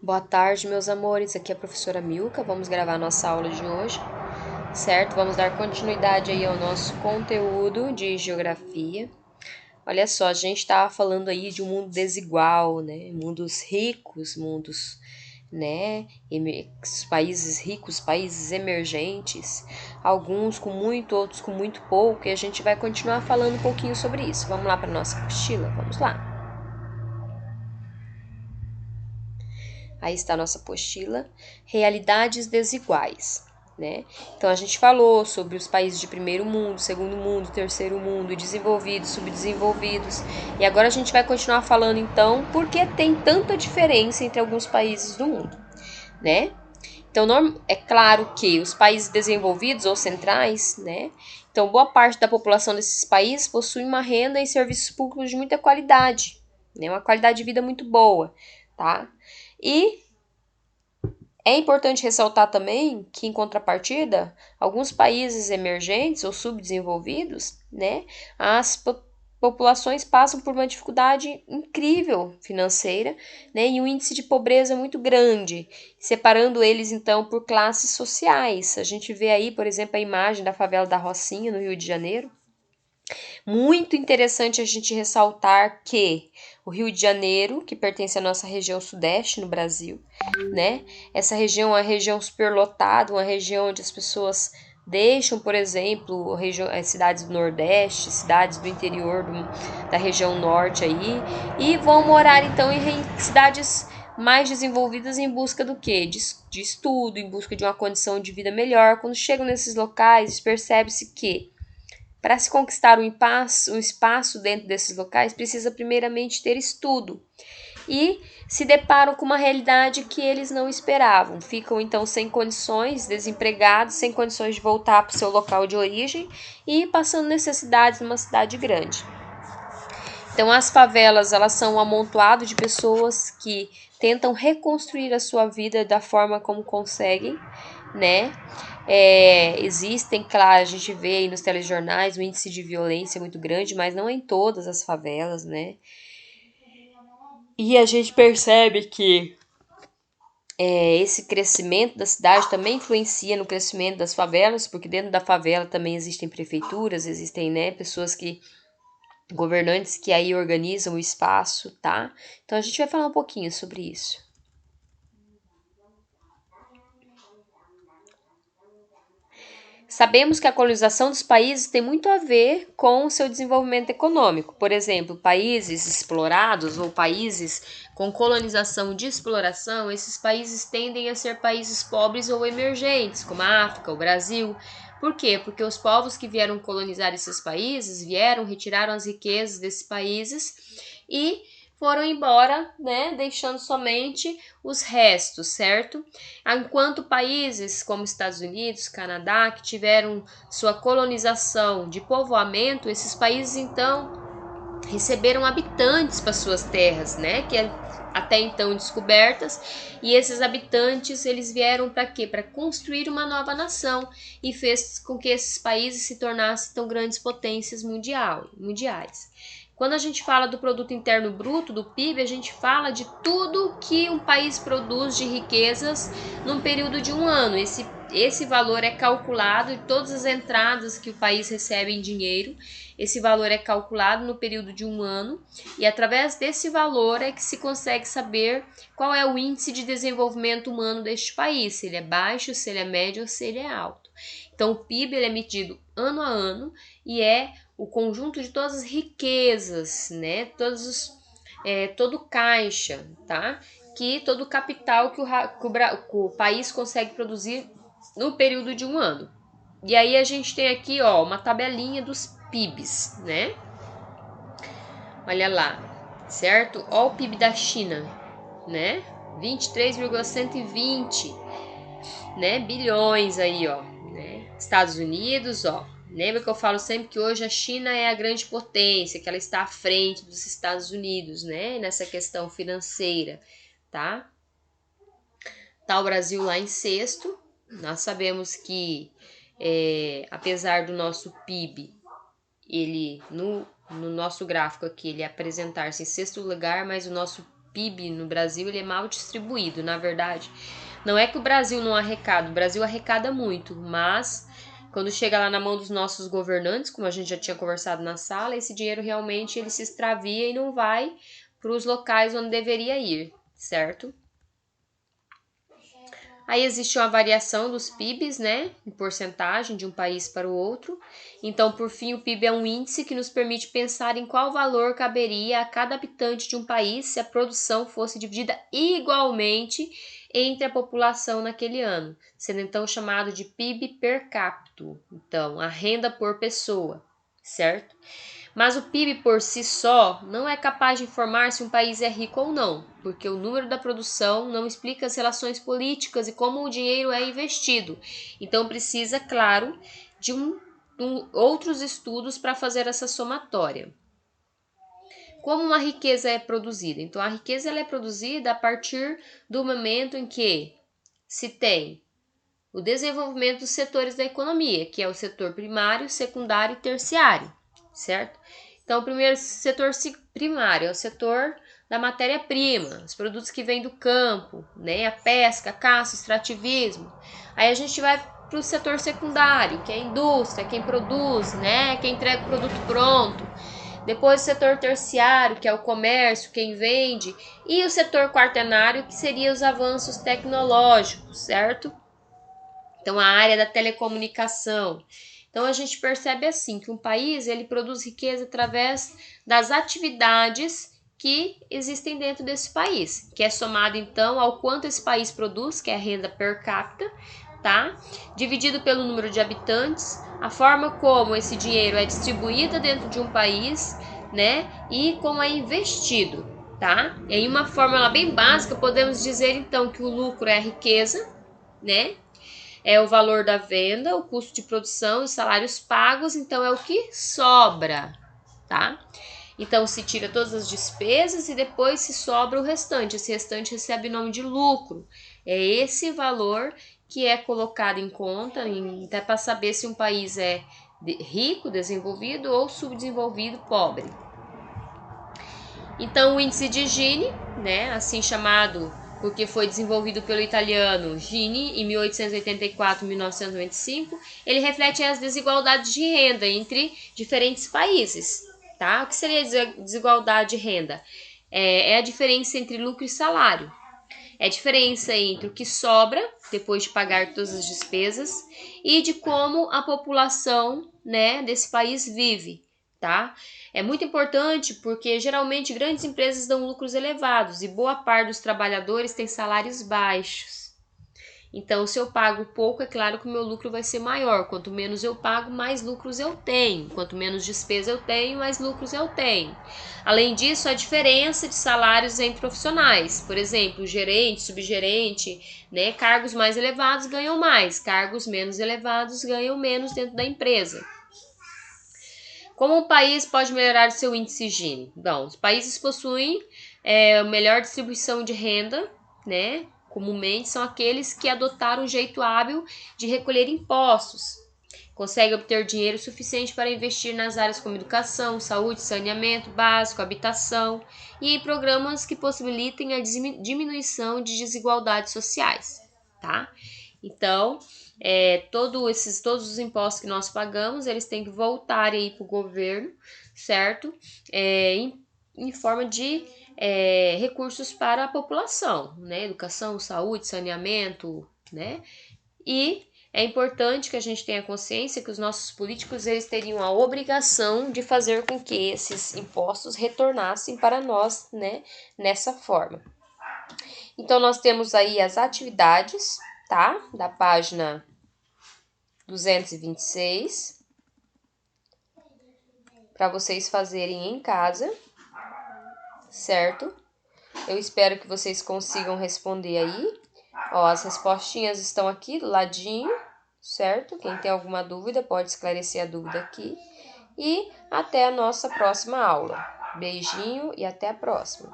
Boa tarde, meus amores. Aqui é a professora Milka. Vamos gravar nossa aula de hoje, certo? Vamos dar continuidade aí ao nosso conteúdo de geografia. Olha só, a gente estava falando aí de um mundo desigual, né? Mundos ricos, mundos, né? Países ricos, países emergentes, alguns com muito, outros com muito pouco, e a gente vai continuar falando um pouquinho sobre isso. Vamos lá para nossa apostila? Vamos lá. Aí está a nossa apostila, realidades desiguais, né? Então a gente falou sobre os países de primeiro mundo, segundo mundo, terceiro mundo, desenvolvidos, subdesenvolvidos. E agora a gente vai continuar falando então por que tem tanta diferença entre alguns países do mundo, né? Então é claro que os países desenvolvidos ou centrais, né? Então boa parte da população desses países possui uma renda e serviços públicos de muita qualidade, né? Uma qualidade de vida muito boa, tá? E é importante ressaltar também que, em contrapartida, alguns países emergentes ou subdesenvolvidos, né, as populações passam por uma dificuldade incrível financeira, né, e um índice de pobreza muito grande, separando eles, então, por classes sociais. A gente vê aí, por exemplo, a imagem da favela da Rocinha, no Rio de Janeiro. Muito interessante a gente ressaltar que o Rio de Janeiro, que pertence à nossa região sudeste no Brasil, né? Essa região é uma região superlotada, uma região onde as pessoas deixam, por exemplo, cidades do Nordeste, cidades do interior da região norte aí, e vão morar então em cidades mais desenvolvidas em busca do quê? De estudo, em busca de uma condição de vida melhor. Quando chegam nesses locais, percebe-se que para se conquistar um espaço dentro desses locais, precisa primeiramente ter estudo. E se deparam com uma realidade que eles não esperavam. Ficam então sem condições, desempregados, sem condições de voltar para o seu local de origem e passando necessidades numa cidade grande. Então as favelas, elas são um amontoado de pessoas que tentam reconstruir a sua vida da forma como conseguem, né? Existem, claro, a gente vê aí nos telejornais o índice de violência muito grande, mas não em todas as favelas, né? E a gente percebe que esse crescimento da cidade também influencia no crescimento das favelas, porque dentro da favela também existem prefeituras, existem, né, pessoas que governantes que aí organizam o espaço, tá? Então a gente vai falar um pouquinho sobre isso. Sabemos que a colonização dos países tem muito a ver com o seu desenvolvimento econômico. Por exemplo, países explorados ou países com colonização de exploração, esses países tendem a ser países pobres ou emergentes, como a África, o Brasil. Por quê? Porque os povos que vieram colonizar esses países retiraram as riquezas desses países e foram embora, né, deixando somente os restos, certo? Enquanto países como Estados Unidos, Canadá, que tiveram sua colonização de povoamento, esses países então receberam habitantes para suas terras, né, que até então descobertas, e esses habitantes eles vieram para quê? Para construir uma nova nação, e fez com que esses países se tornassem tão grandes potências mundiais. Quando a gente fala do produto interno bruto, do PIB, a gente fala de tudo que um país produz de riquezas num período de um ano. Esse valor é calculado, e todas as entradas que o país recebe em dinheiro, esse valor é calculado no período de um ano, e através desse valor é que se consegue saber qual é o índice de desenvolvimento humano deste país, se ele é baixo, se ele é médio ou se ele é alto. Então o PIB ele é medido ano a ano e é o conjunto de todas as riquezas, né? Todo caixa, tá? Todo o capital que o país consegue produzir no período de um ano. E aí a gente tem aqui, ó, uma tabelinha dos PIBs, né? Olha lá, certo? Ó o PIB da China, né? 23,120, né? Bilhões aí, ó, né? Estados Unidos, ó. Lembra que eu falo sempre que hoje a China é a grande potência, que ela está à frente dos Estados Unidos, né? Nessa questão financeira, tá? Tá o Brasil lá em sexto. Nós sabemos que, apesar do nosso PIB, ele no nosso gráfico aqui, ele apresentar-se em sexto lugar, mas o nosso PIB no Brasil ele é mal distribuído, na verdade. Não é que o Brasil não arrecada, o Brasil arrecada muito, mas quando chega lá na mão dos nossos governantes, como a gente já tinha conversado na sala, esse dinheiro realmente ele se extravia e não vai para os locais onde deveria ir, certo? Aí existe uma variação dos PIBs, né, em porcentagem de um país para o outro. Então, por fim, o PIB é um índice que nos permite pensar em qual valor caberia a cada habitante de um país se a produção fosse dividida igualmente entre a população naquele ano, sendo então chamado de PIB per capita, então, a renda por pessoa, certo? Mas o PIB por si só não é capaz de informar se um país é rico ou não, porque o número da produção não explica as relações políticas e como o dinheiro é investido. Então precisa, claro, de outros estudos para fazer essa somatória. Como uma riqueza é produzida? Então a riqueza ela é produzida a partir do momento em que se tem o desenvolvimento dos setores da economia, que é o setor primário, secundário e terciário, certo? Então, o primeiro setor primário é o setor da matéria-prima, os produtos que vêm do campo, né? A pesca, a caça, o extrativismo. Aí a gente vai para o setor secundário, que é a indústria, quem produz, né? Quem entrega o produto pronto. Depois o setor terciário, que é o comércio, quem vende. E o setor quaternário, que seria os avanços tecnológicos, certo? Então, a área da telecomunicação. Então, a gente percebe assim que um país ele produz riqueza através das atividades que existem dentro desse país, que é somado então ao quanto esse país produz, que é a renda per capita, tá? Dividido pelo número de habitantes, a forma como esse dinheiro é distribuído dentro de um país, né? E como é investido, tá? Em uma fórmula bem básica, podemos dizer então que o lucro é a riqueza, né? É o valor da venda, o custo de produção, os salários pagos, então é o que sobra, tá? Então se tira todas as despesas e depois se sobra o restante. Esse restante recebe o nome de lucro. É esse valor que é colocado em conta, até para saber se um país é rico, desenvolvido ou subdesenvolvido, pobre. Então o índice de Gini, né, assim chamado porque foi desenvolvido pelo italiano Gini em 1884 e 1995, ele reflete as desigualdades de renda entre diferentes países, tá? O que seria desigualdade de renda? É a diferença entre lucro e salário. É a diferença entre o que sobra depois de pagar todas as despesas e de como a população, né, desse país vive, tá? É muito importante porque geralmente grandes empresas dão lucros elevados e boa parte dos trabalhadores tem salários baixos. Então, se eu pago pouco, é claro que o meu lucro vai ser maior. Quanto menos eu pago, mais lucros eu tenho. Quanto menos despesa eu tenho, mais lucros eu tenho. Além disso, a diferença de salários entre profissionais. Por exemplo, gerente, subgerente, né? Cargos mais elevados ganham mais. Cargos menos elevados ganham menos dentro da empresa. Como um país pode melhorar o seu índice Gini? Bom, os países possuem melhor distribuição de renda, né? Comumente são aqueles que adotaram um jeito hábil de recolher impostos. Conseguem obter dinheiro suficiente para investir nas áreas como educação, saúde, saneamento básico, habitação e em programas que possibilitem a diminuição de desigualdades sociais, tá? Então, todos os impostos que nós pagamos, eles têm que voltar aí para o governo, certo? Em forma de recursos para a população, né? Educação, saúde, saneamento, né? E é importante que a gente tenha consciência que os nossos políticos eles teriam a obrigação de fazer com que esses impostos retornassem para nós, né? Nessa forma. Então, nós temos aí as atividades, tá? Da página 226, para vocês fazerem em casa, certo? Eu espero que vocês consigam responder aí. Ó, as respostinhas estão aqui do ladinho, certo? Quem tem alguma dúvida pode esclarecer a dúvida aqui. E até a nossa próxima aula. Beijinho e até a próxima.